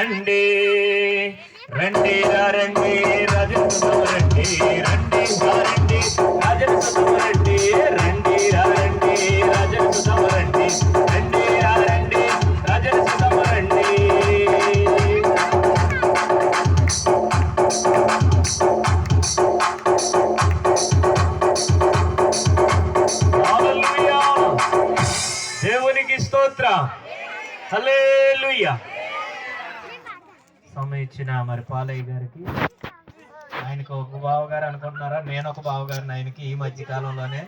రండి రండి రండి రాజుల కోసం రండి రండి రండి రాజుల కోసం రండి రండి రండి రాజుల కోసం రండి రండి రండి రాజుల కోసం రండి. హల్లెలూయా, దేవునికి స్తోత్రం, హల్లెలూయా. సమయం ఇచ్చిన మరి పాలయ్య గారికి, ఆయనకు ఒక బావగారు అనుకుంటున్నారా, నేను ఒక బావగారిని ఆయనకి ఈ మధ్య కాలంలోనే